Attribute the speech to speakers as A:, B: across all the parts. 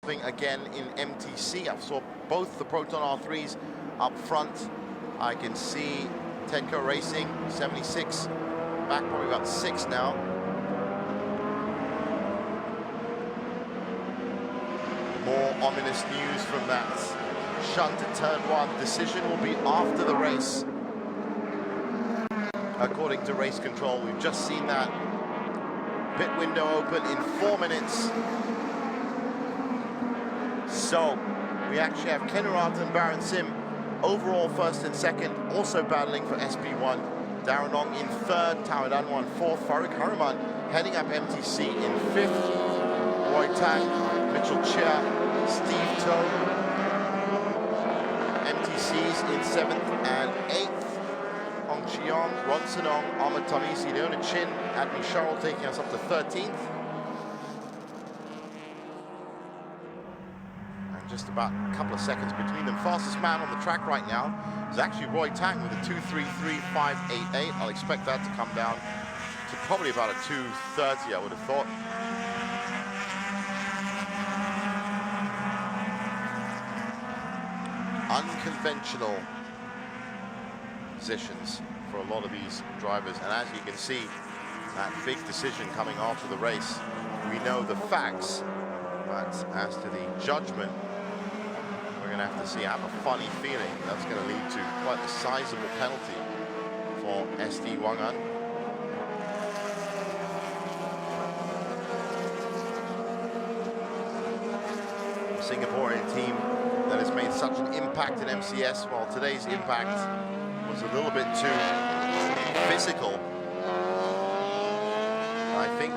A: something again in MTC. I saw both the Proton R3s up front. I can see Tedco Racing, 76, back probably about 6 now. More ominous news from that shunt at turn 1. Decision will be after the race, according to race control. We've just seen that pit window open in 4 minutes. So we actually have Ken Urata and Baron Sim overall first and second, also battling for SP1. Darren Ong in third, Tao Danwan fourth, Farouk Hariman heading up MTC in 5th, Roy Tang, Mitchell Chia, Steve Toe, MTCs in 7th and 8th, Hong Chiong, Ronson Ong, Ahmed Tamisi, Leona Chin, Admi Sharrell taking us up to 13th. Just about a couple of seconds between them. Fastest man on the track right now is actually Roy Tang with a 2:33.588. I'll expect that to come down to probably about a 2:30, I would have thought. Unconventional positions for a lot of these drivers, and as you can see, that big decision coming after the race. We know the facts, but as to the judgment, we're going to have to see. I have a funny feeling that's going to lead to quite a sizable penalty for SD Wangan. A Singaporean team that has made such an impact in MCS, while today's impact was a little bit too physical, I think.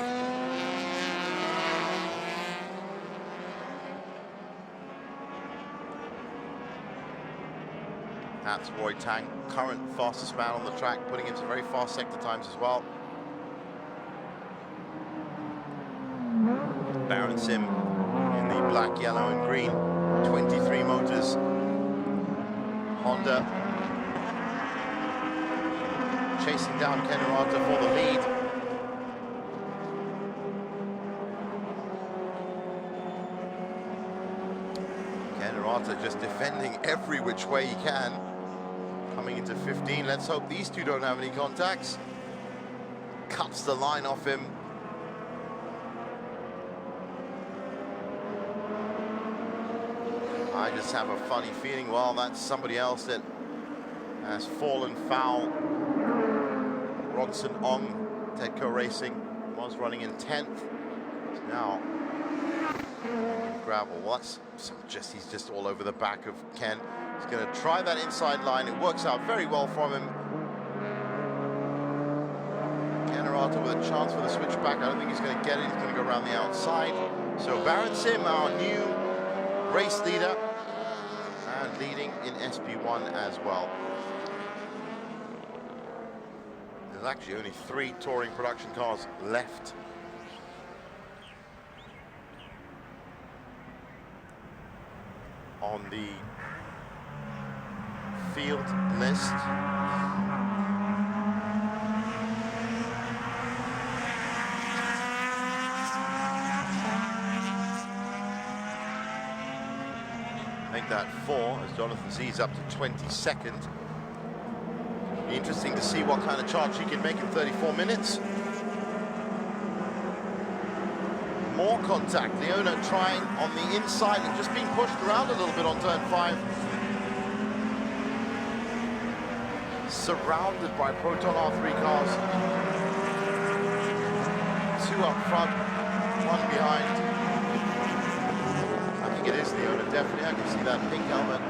A: That's Roy Tang, current fastest man on the track, putting in some very fast sector times as well. Baron Sim in the black, yellow and green, 23 motors. Honda chasing down Ken Urata for the lead. Ken Urata just defending every which way he can. Coming into 15, let's hope these two don't have any contacts. Cuts the line off him. I just have a funny feeling, well, that's somebody else that has fallen foul. Ronson Ong, Tedco Racing, was running in 10th. Now, gravel. Well, that's he's just all over the back of Ken. He's going to try that inside line. It works out very well from him. Ken Urata with a chance for the switchback. I don't think he's going to get it. He's going to go around the outside. So Baron Sim, our new race leader, and leading in SP1 as well. There's actually only 3 touring production cars left. On the field list. Make that 4 as Jonathan Z's up to 22nd. Be interesting to see what kind of charge he can make in 34 minutes. More contact. Leona trying on the inside and just being pushed around a little bit on turn 5. Surrounded by Proton R3 cars. 2 up front, 1 behind. I think it is Leona, definitely. I can see that pink helmet.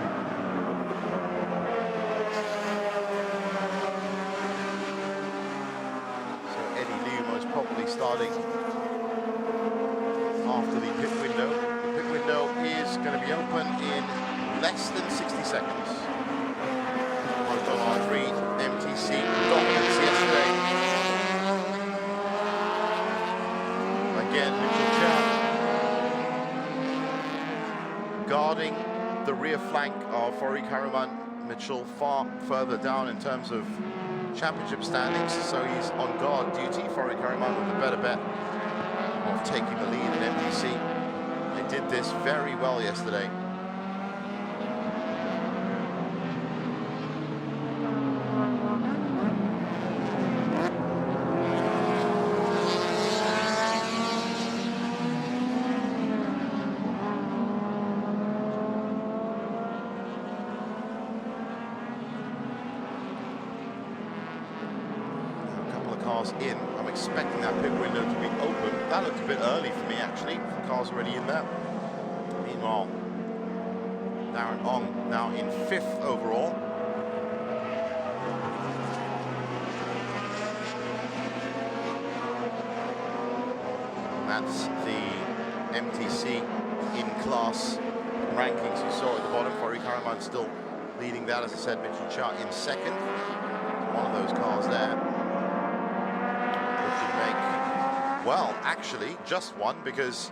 A: So Eddie Liu most probably starting after the pit window. The pit window is going to be open in less than 60 seconds. Proton R3, MTC, dominance yesterday. Again, Mitchell Chan guarding the rear flank of Farouk Hariman. Mitchell far further down in terms of championship standings, so he's on guard duty. Farouk Hariman with a better bet of taking the lead in MTC. They did this very well yesterday. In. I'm expecting that pit window to be open. That looked a bit early for me, actually. The car's already in there. Meanwhile, Darren Ong now in 5th overall. That's the MTC in-class rankings you saw at the bottom. Farouk Haraman still leading that, as I said. Mitchell Chart in 2nd. One of those cars there. Well, actually, just one, because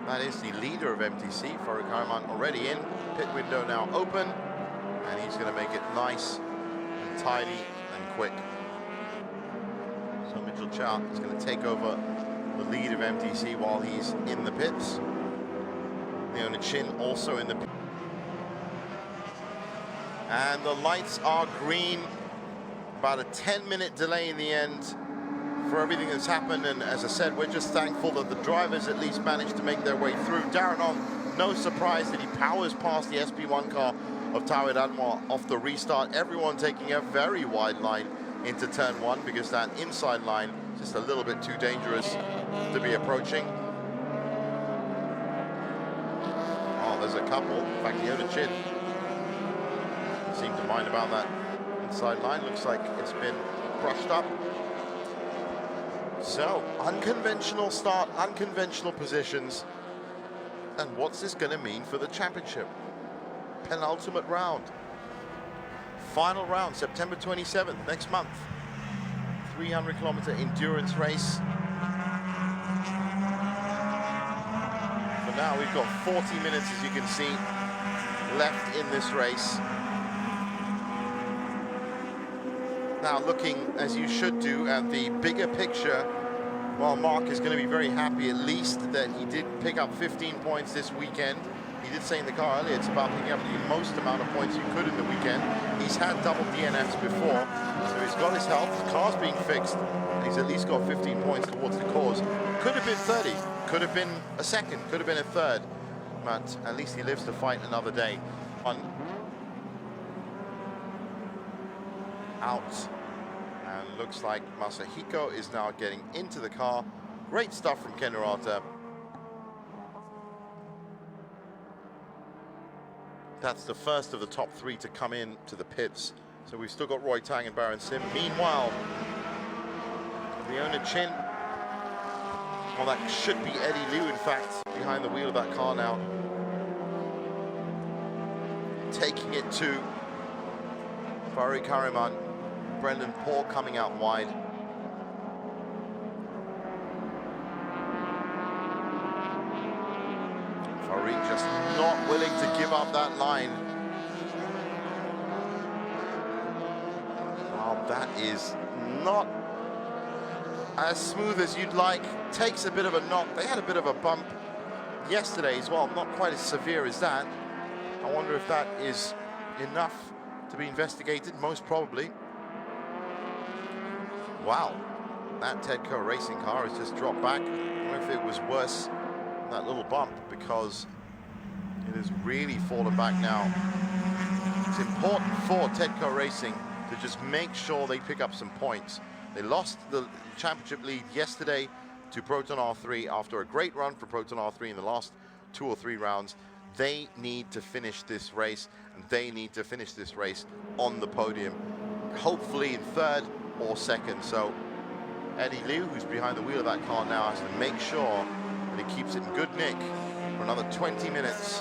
A: that is the leader of MTC, Farouk Haraman, already in. Pit window now open, and he's going to make it nice and tidy and quick. So Mitchell Chow is going to take over the lead of MTC while he's in the pits. Leona Chin also in the pits. And the lights are green. About a 10-minute delay in the end for everything that's happened, and as I said, we're just thankful that the drivers at least managed to make their way through. Darren Ong, no surprise that he powers past the SP1 car of Tawid Anwar off the restart. Everyone taking a very wide line into turn 1 because that inside line is just a little bit too dangerous to be approaching. Oh, there's a couple. In fact, Leona Chin doesn't seem to mind about that inside line. Looks like it's been brushed up. So, unconventional start, unconventional positions. And what's this going to mean for the championship? Penultimate round. Final round, September 27th, next month. 300-kilometer endurance race. For now, we've got 40 minutes, as you can see, left in this race. Now, looking, as you should do, at the bigger picture, well, Mark is going to be very happy, at least, that he did pick up 15 points this weekend. He did say in the car earlier, it's about picking up the most amount of points you could in the weekend. He's had double DNFs before, so he's got his health, his car's being fixed, and he's at least got 15 points towards the cause. Could have been 30, could have been a second, could have been a third, but at least he lives to fight another day. Out, and looks like Masahiko is now getting into the car. Great stuff from Ken Urata. That's the first of the top 3 to come in to the pits. So we've still got Roy Tang and Baron Sim. Meanwhile, Leona Chin, well, that should be Eddie Liu, in fact, behind the wheel of that car now. Taking it to Farouk Haraman. Brendan Paul coming out wide. Farouk just not willing to give up that line. Well, that is not as smooth as you'd like. Takes a bit of a knock. They had a bit of a bump yesterday as well, not quite as severe as that. I wonder if that is enough to be investigated, most probably. Wow, that Tedco racing car has just dropped back. I wonder if it was worse than that little bump, because it has really fallen back now. It's important for Tedco Racing to just make sure they pick up some points. They lost the championship lead yesterday to Proton R3 after a great run for Proton R3 in the last 2 or 3 rounds. They need to finish this race, and they need to finish this race on the podium, hopefully in 3rd or 2nd. So Eddie Liu, who's behind the wheel of that car now, has to make sure that he keeps it in good nick for another 20 minutes.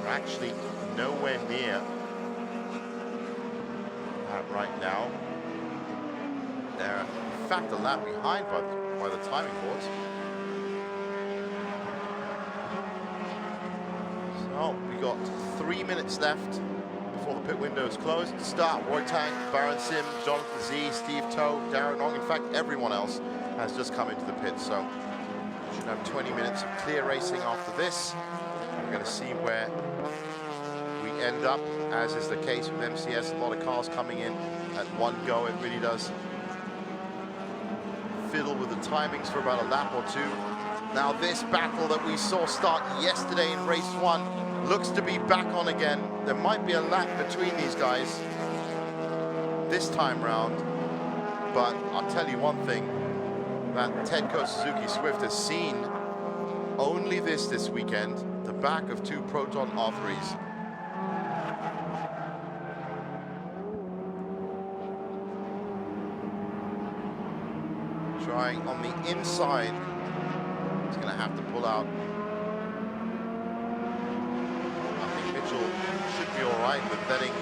A: We're actually nowhere near that right now. They're in fact a lap behind by the timing boards. So we got 3 minutes left before the pit window is closed. To start, Roy Tang, Baron Sim, Jonathan Z, Steve Toe, Darren Ong, in fact everyone else has just come into the pit, so should have 20 minutes of clear racing after this. We're going to see where we end up, as is the case with MCS. A lot of cars coming in at one go. It really does fiddle with the timings for about a lap or two. Now this battle that we saw start yesterday in race 1 looks to be back on again. There might be a lap between these guys this time round, but I'll tell you one thing, that Tedco Suzuki Swift has seen only this weekend, the back of 2 Proton R3s. Trying on the inside. He's going to have to pull out. I think Mitchell should be all right with letting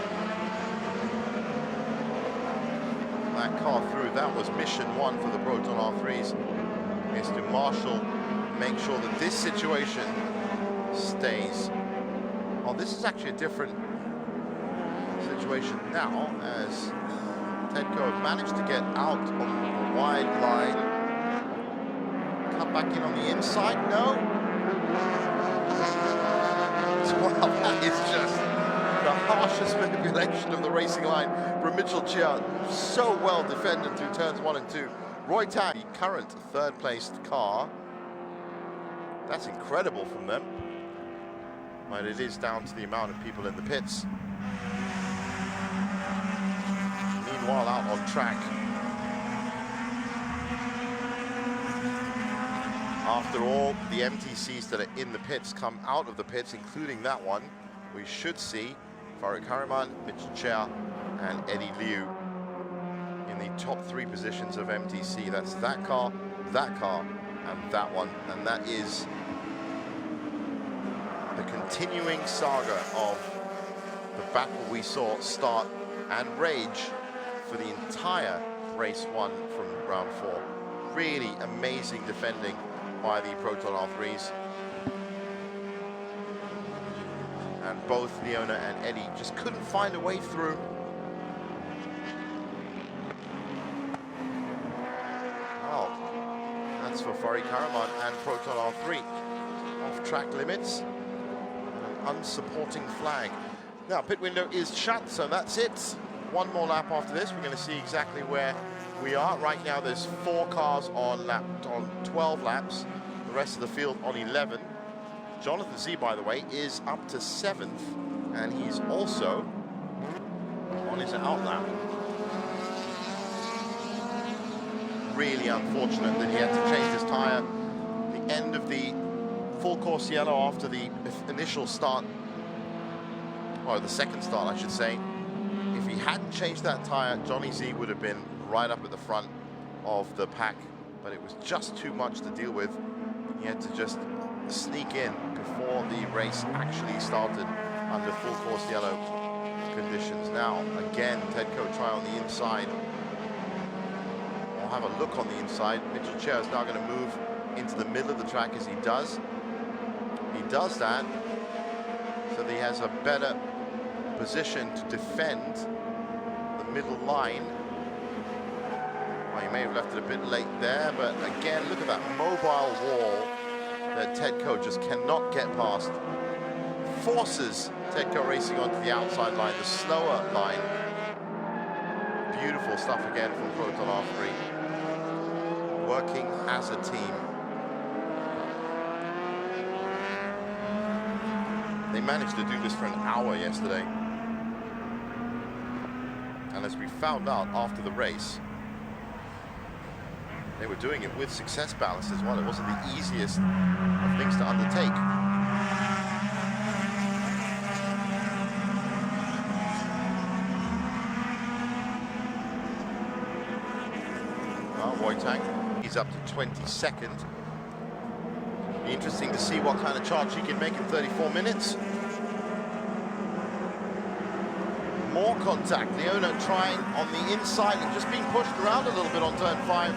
A: that car through. That was mission 1 for the Proton R3s, is to marshal, make sure that this situation stays. Oh, this is actually a different situation now, as Tedco have managed to get out on the wide line. Come back in on the inside, no. Well, that is just the harshest manipulation of the racing line from Mitchell Chia. So well defended through turns 1 and 2. Roy Tang, the current 3rd placed car. That's incredible from them. But it is down to the amount of people in the pits. Meanwhile, out on track, after all the MTCs that are in the pits come out of the pits, including that one, we should see Farouk Hariman, Mitchell Chia, and Eddie Liu in the top 3 positions of MTC. That's that car, and that one. And that is the continuing saga of the battle we saw start and rage for the entire race 1 from round 4. Really amazing defending by the Proton R3s. And both Leona and Eddie just couldn't find a way through. Oh, that's for Farouk Hariman and Proton R3. Off-track limits, an unsupporting flag. Now, pit window is shut, so that's it. One more lap after this. We're going to see exactly where we are. Right now, there's 4 cars on 12 laps. The rest of the field on 11. Jonathan Z, by the way, is up to 7th, and he's also on his out lap. Really unfortunate that he had to change his tyre. The end of the full course yellow after the initial start, or the second start, I should say. If he hadn't changed that tyre, Johnny Z would have been right up at the front of the pack, but it was just too much to deal with. He had to just sneak in before the race actually started under full course yellow conditions. Now, again, Tedco try on the inside. We'll have a look on the inside. Mitchell Chia is now going to move into the middle of the track as he does. He does that so that he has a better position to defend the middle line. Well, he may have left it a bit late there, but again, look at that mobile wall that Tedco just cannot get past. Forces Tedco Racing onto the outside line, the slower line. Beautiful stuff again from Proton R3. Working as a team. They managed to do this for an hour yesterday. And as we found out after the race, they were doing it with success balance as well. It wasn't the easiest of things to undertake. Well, Roy Tang, he's up to 22nd. Be interesting to see what kind of charge he can make in 34 minutes. More contact. Leona trying on the inside and just being pushed around a little bit on turn 5.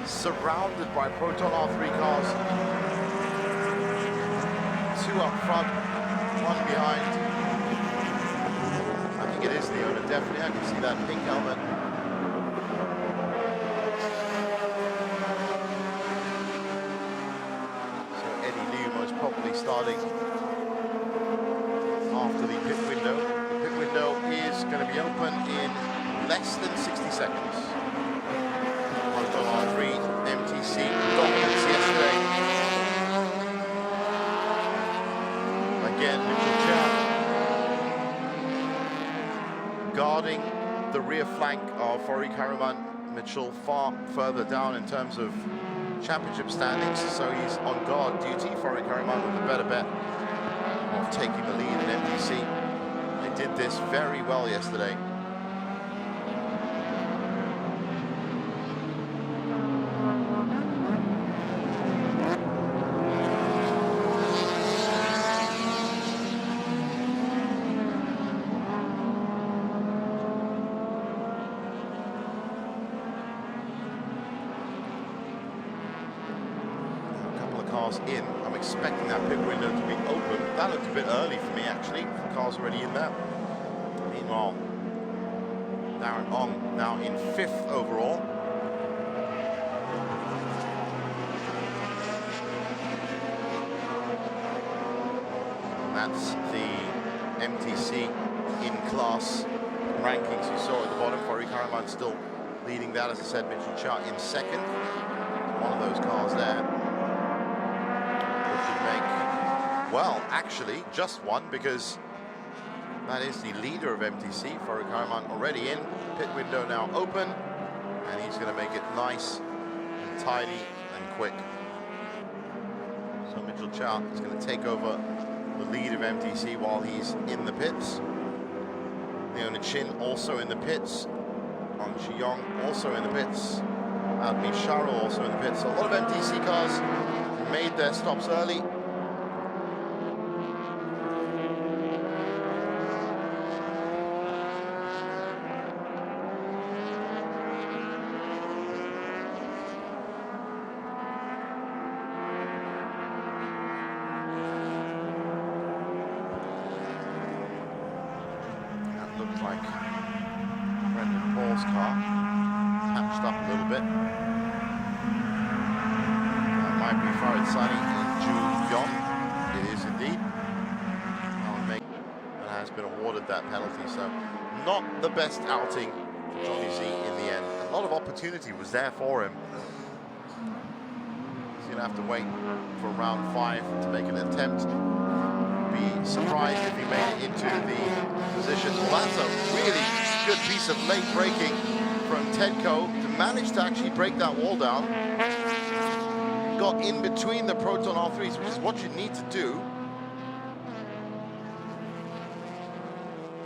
A: Surrounded by Proton R3 cars. 2 up front, 1 behind. I think it is Leona, definitely. I can see that pink helmet. starting after the pit window. The pit window is going to be open in less than 60 seconds. Proton R3 MTC dominance yesterday. Again, Mitchell Chan guarding the rear flank of Farouk Harriman. Mitchell far further down in terms of championship standings, so he's on guard duty. Farouk Harriman with a better bet of taking the lead in MTC. They did this very well yesterday. Cars in. I'm expecting that pit window to be open. That looked a bit early for me, actually. The car's already in there. Meanwhile, Darren Ong now in 5th overall. And that's the MTC in-class rankings you saw at the bottom. Farouk Harriman still leading that, as I said. Mitchell Chan in 2nd. One of those cars there. Well, actually, just one, because that is the leader of MTC. Farouk Harriman already in. Pit window now open, and he's going to make it nice and tidy and quick. So Mitchell Chan is going to take over the lead of MTC while he's in the pits. Leona Chin also in the pits. Hong Chi-yong also in the pits. Admi Sharo also in the pits. So a lot of MTC cars made their stops early. Looked like Brendan Paul's car patched up a little bit. That might be Farid Sani and Ju Yong. It is indeed. And has been awarded that penalty, so not the best outing for Johnny Z in the end. A lot of opportunity was there for him. He's going to have to wait for round 5 to make an attempt. Be surprised if he made it into the position. Well, that's a really good piece of late braking from Tedco to manage to actually break that wall down. Got in between the Proton R3s, which is what you need to do.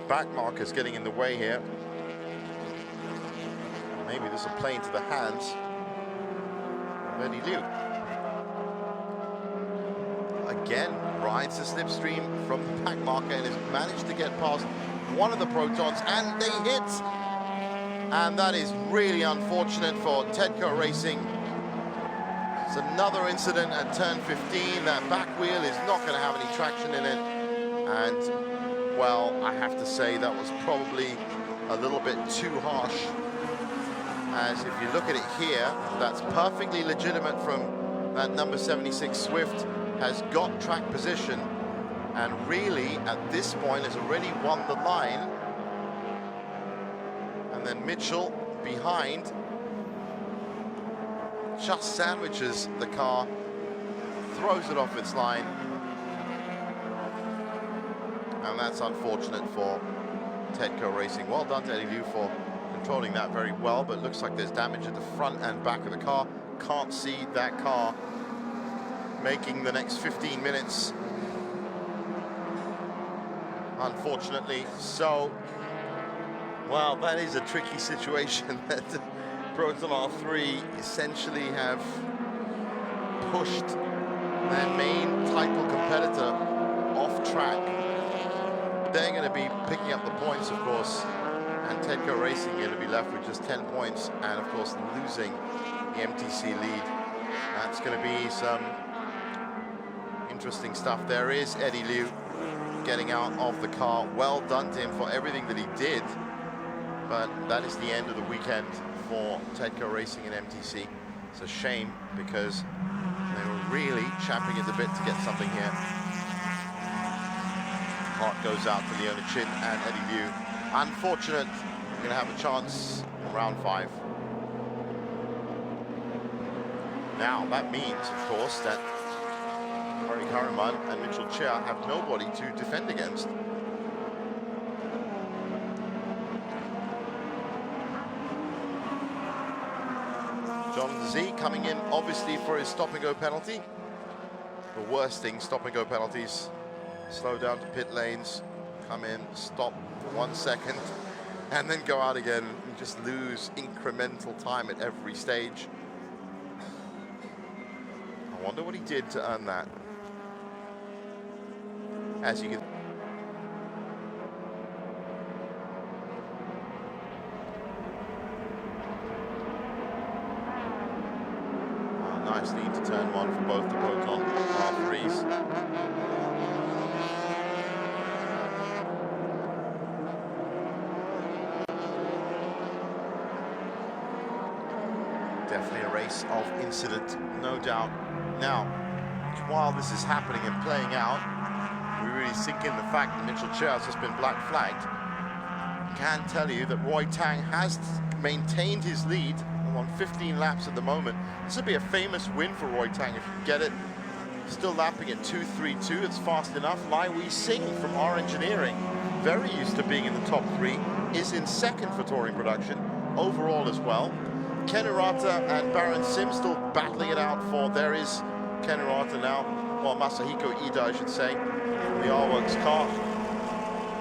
A: Back markers getting in the way here. Maybe this will play into the hands of Eddie Liu. Again, rides the slipstream from the back marker and has managed to get past one of the Protons, and they hit. And that is really unfortunate for Tedco Racing. It's another incident at turn 15. That back wheel is not going to have any traction in it. And, well, I have to say that was probably a little bit too harsh. As if you look at it here, that's perfectly legitimate from that number 76 Swift. Has got track position, and really at this point has already won the line. And then Mitchell behind just sandwiches the car, throws it off its line, and that's unfortunate for Tedco Racing. Well done to Eddie Liu for controlling that very well, but it looks like there's damage at the front and back of the car. Can't see that car making the next 15 minutes, unfortunately. So, well, that is a tricky situation that Proton R3 essentially have pushed their main title competitor off track. They're going to be picking up the points, of course, and Tedco Racing going to be left with just 10 points and, of course, losing the MTC lead. That's going to be some interesting stuff. There is Eddie Liu getting out of the car. Well done to him for everything that he did. But that is the end of the weekend for Tedco Racing and MTC. It's a shame because they were really champing at the bit to get something here. heart goes out to Leona and Eddie Liu. Unfortunate, going to have a chance in round 5. Now, that means, of course, that Harry Karaman and Mitchell Chia have nobody to defend against. Jonathan Z coming in, obviously, for his stop-and-go penalty. The worst thing, stop-and-go penalties. Slow down to pit lanes, come in, stop for 1 second, and then go out again and just lose incremental time at every stage. I wonder what he did to earn that. As you can nice lead to turn 1 for both the Proton R3s. Definitely a race of incident, no doubt. Now, while this is happening and playing out, we really sink in the fact that Mitchell Chia has just been black flagged. Can tell you that Roy Tang has maintained his lead on 15 laps at the moment. This would be a famous win for Roy Tang if you get it. Still lapping at 2:32, it's fast enough. Lai Wei Sing from R Engineering, very used to being in the top 3, is in 2nd for touring production, overall as well. Ken Urata and Baron Sim still battling it out for, there is Ken Urata now, well, Masahiko Ida, I should say, from the R-Works car.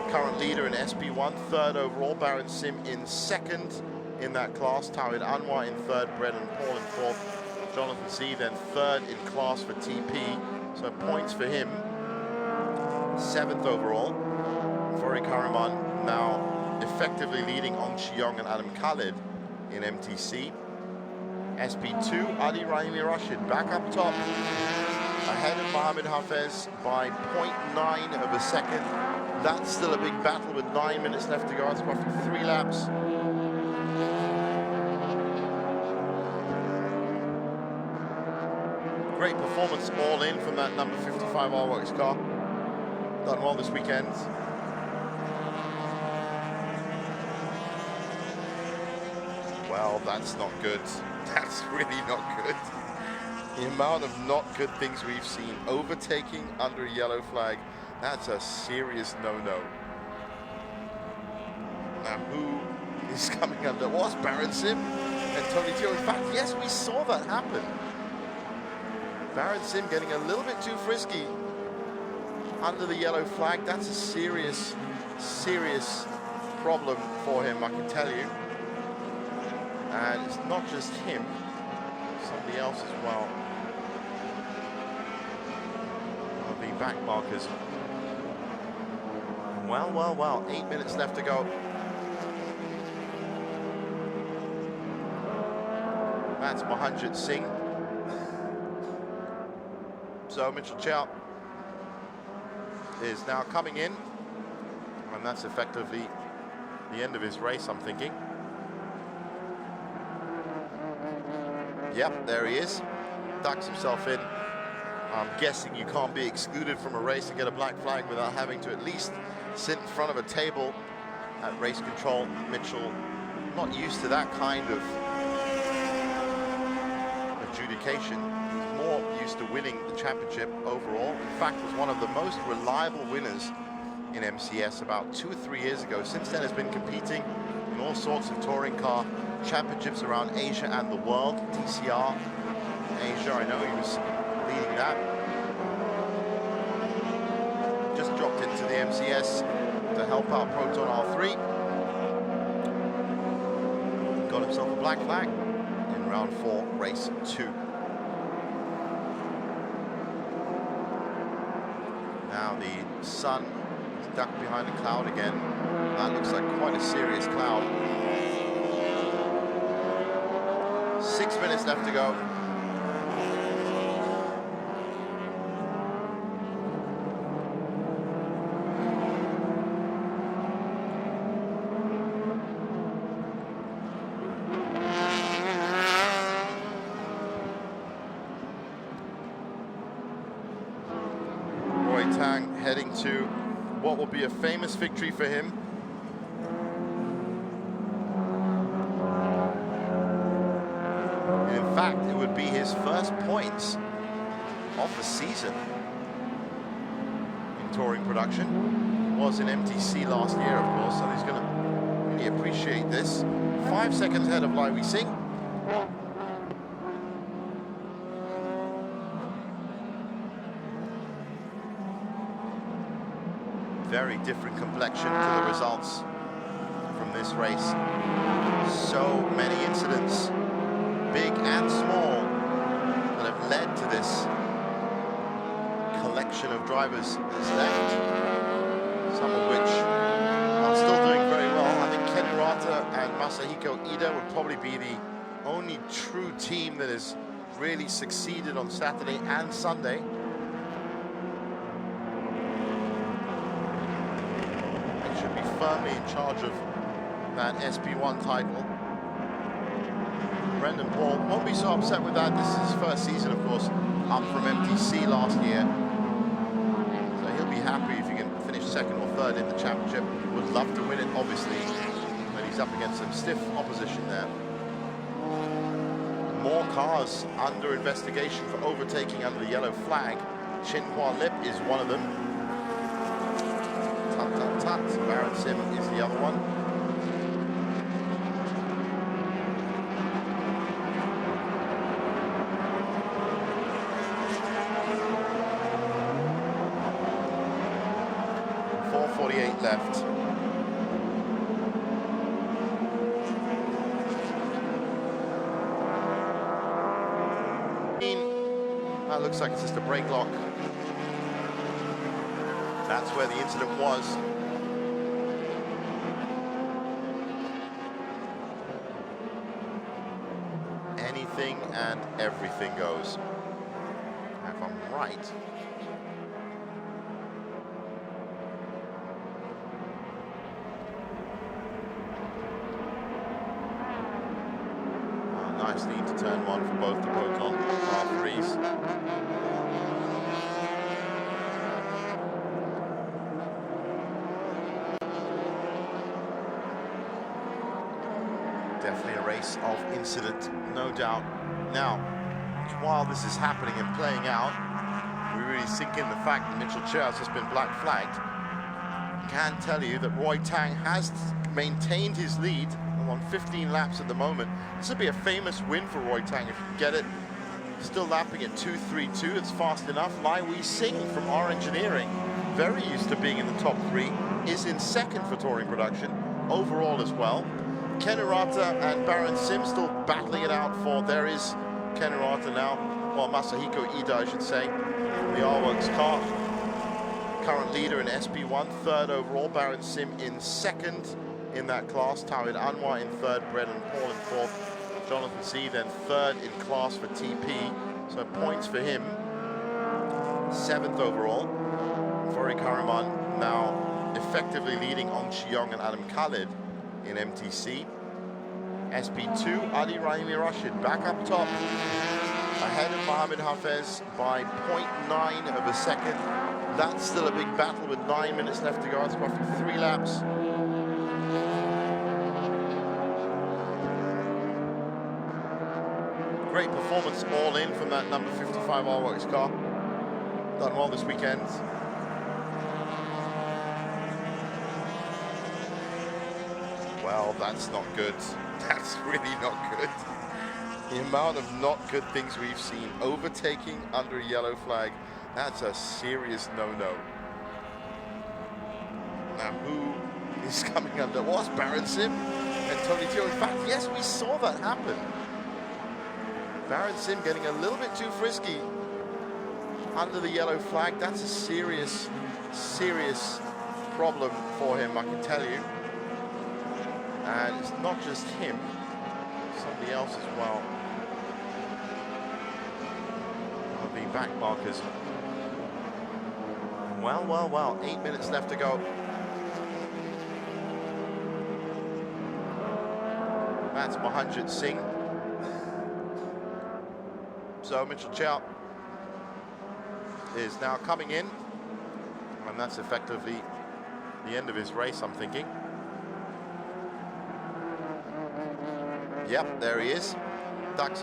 A: Current leader in SP1, 3rd overall, Baron Sim in 2nd in that class, Tawid Anwar in 3rd, Brennan Paul in 4th, Jonathan Z then 3rd in class for TP, so points for him, 7th overall. Fori Karaman now effectively leading Ong Chi-yong and Adam Khalid in MTC. SP2, Ali Raimi Rashid back up top, ahead of Mohamed Hafez by 0.9 of a second. That's still a big battle with 9 minutes left to go. It's roughly 3 laps. Great performance all in from that number 55 R-Works car. Done well this weekend. Well, that's not good. That's really not good. The amount of not good things we've seen. Overtaking under a yellow flag. That's a serious no-no. Now, who is coming under? Was Baron Sim and Tony Teo. In fact, yes, we saw that happen. Baron Sim getting a little bit too frisky under the yellow flag. That's a serious, serious problem for him, I can tell you. And it's not just him, somebody else as well. The back markers. Well, 8 minutes left to go. That's Mohanjit Singh. So Mitchell Chia is now coming in, and that's effectively the end of his race, I'm thinking. Yep, there he is. Ducks himself in. I'm guessing you can't be excluded from a race and get a black flag without having to at least sit in front of a table at race control. Mitchell, not used to that kind of adjudication. He's more used to winning the championship overall. In fact, was one of the most reliable winners in MCS about 2 or 3 years ago. Since then, has been competing in all sorts of touring car championships around Asia and the world. TCR Asia, I know he was leading that. Just dropped into the MCS to help out Proton R3. Got himself a black flag in round 4, race 2. Now the sun is ducked behind a cloud again. That looks like quite a serious cloud. 6 minutes left to go. Roy Tang heading to what will be a famous victory for him. And in fact, it would be his first points of the season in touring production. Was in MTC last year, of course, so he's going to really appreciate this. 5 seconds ahead of Lai Wei Sing. Very different complexion to the results from this race. So many incidents, big and small, that have led to this collection of drivers that's left, some of which are still doing very well. I think Ken Hirata and Masahiko Ida would probably be the only true team that has really succeeded on Saturday and Sunday. They should be firmly in charge of that SP1 title. Brendan Paul won't be so upset with that. This is his first season, of course, up from MTC last year. So he'll be happy if he can finish second or third in the championship. Would love to win it, obviously, but he's up against some stiff opposition there. More cars under investigation for overtaking under the yellow flag. Chin Hua Lip is one of them. Tut Tut Tut, Baron Sim is the other one. Left. That looks like it's just a brake lock. That's where the incident was. Anything and everything goes. If I'm right. Nice lead to turn one for both the Proton R3s. Definitely a race of incident, no doubt. Now, while this is happening and playing out, we really sink in the fact that Mitchell Chia has just been black flagged. Can tell you that Roy Tang has maintained his lead on 15 laps at the moment. This would be a famous win for Roy Tang if you can get it. Still lapping at 2:32, it's fast enough. Lai Wei Sing from R Engineering, very used to being in the top three, is in second for touring production, overall as well. Ken Hirata and Baron Sim still battling it out for, there is Ken Hirata now, well, Masahiko Ida, I should say, the R-Works car. Current leader in SP1, third overall, Baron Sim in second in that class, Tawhid Anwar in third, Brendan Paul in fourth, Jonathan C then third in class for TP, so points for him, seventh overall. Fori Karaman now effectively leading Ong Chi-yong and Adam Khalid in MTC. SP2, Ali Raimi Rashid back up top, ahead of Mohamed Hafez by 0.9 of a second. That's still a big battle with 9 minutes left to go. It's roughly 3 laps. Great performance all in from that number 55 R-Works car. Done well this weekend. Well, that's not good. That's really not good. The amount of not good things we've seen. Overtaking under a yellow flag. That's a serious no-no. Now, who is coming under? Was Baron Sim and Tony Teo. In fact, yes, we saw that happen. Baron Sim getting a little bit too frisky under the yellow flag. That's a serious, serious problem for him, I can tell you. And it's not just him, somebody else as well. The back markers. Well, 8 minutes left to go. That's Mohanjit Singh. So Mitchell Chow is now coming in, and that's effectively the end of his race, I'm thinking. Yep, there he is. Ducks